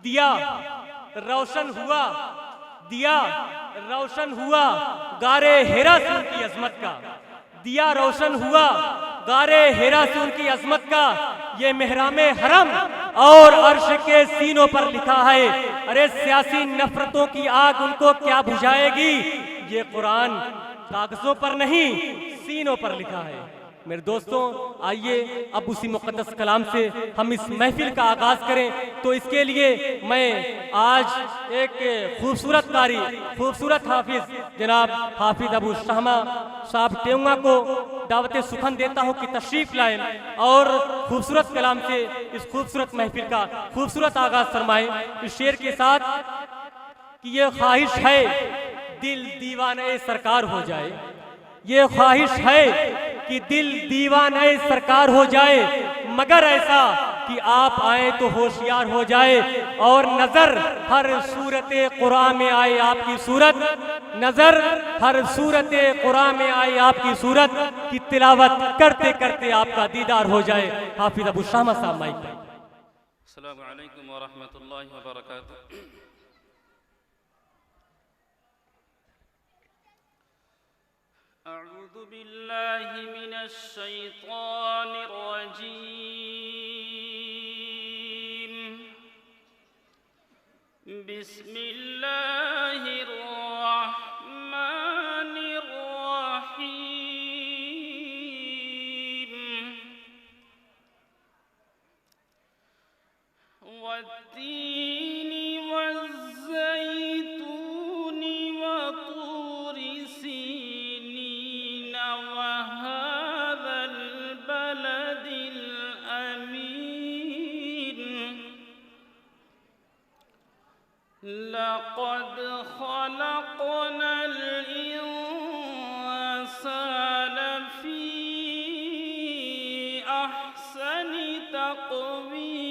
दिया रोशन हुआ, दिया रोशन हुआ गारे हिरा से उनकी अजमत का, दिया रोशन हुआ गारे हिरा से उनकी अजमत का, ये मेहरामे हरम और अर्श के सीनों पर लिखा है। अरे सियासी नफरतों की आग उनको क्या बुझाएगी, ये कुरान कागजों पर नहीं सीनों पर लिखा है। मेरे दोस्तों, आइए अब उसी मुक़द्दस कलाम से हम इस महफिल का आगाज करें। तो इसके लिए मैं आज एक खूबसूरत कारी, खूबसूरत हाफिज जनाब हाफिज अबू शामा साहब टेउंगा को दावत सुखन देता हूं कि तशरीफ लाएं और खूबसूरत कलाम से इस खूबसूरत महफिल का खूबसूरत आगाज फरमाएं इस शेर के साथ कि ये ख्वाहिश है दिल दीवाने सरकार हो जाए, ये ख्वाहिश है कि दिल दीवाने सरकार हो जाए, मगर ऐसा कि आप आए तो होशियार हो जाए और नजर हर सूरत कुरान में आए आपकी सूरत, नजर हर सूरत कुरान में आए आपकी सूरत की तिलावत करते करते आपका दीदार हो जाए। हाफिज अबू शामा साहब माइक पर। अस्सलामु अलैकुम व रहमतुल्लाहि व बरकातुहू। अऊज़ु बिल्लाहि मिनश शैतानिर रजीम। बिस्मिल्लाहिर रहमानिर रहीम। वत्तीनी वज़्ज़ैतूनी वतूरि सीनीन वहाज़ल बलदिल अमीन। लक़द ख़लक़नल इंसान फ़ी अहसनि तक़वीम।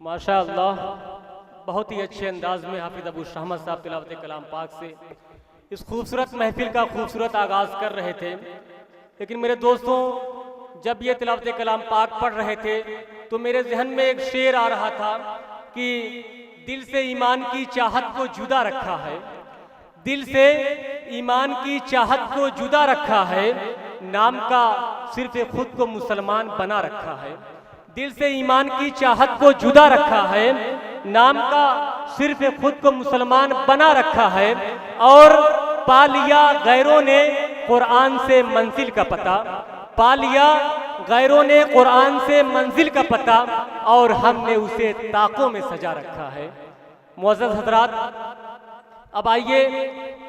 माशाअल्लाह, बहुत ही अच्छे अंदाज में हाफिज अबू शामा साहब तिलावत कलाम पाक से इस खूबसूरत महफिल का खूबसूरत आगाज कर रहे थे। लेकिन मेरे दोस्तों, जब ये तिलावत कलाम पाक पढ़ रहे थे तो मेरे जहन में एक शेर आ रहा था कि दिल से ईमान की चाहत को जुदा रखा है, दिल से ईमान की चाहत को जुदा रखा है, नाम का सिर्फ खुद को मुसलमान बना रखा है। दिल से ईमान की चाहत को जुदा रखा है, नाम का सिर्फ खुद को मुसलमान बना रखा है, और पा लिया गैरों ने कुरान से मंजिल का पता, पा लिया गैरों ने कुरान से मंजिल का पता, और हमने उसे ताकों में सजा रखा है। मुअज़्ज़ज़ हज़रात, अब आइए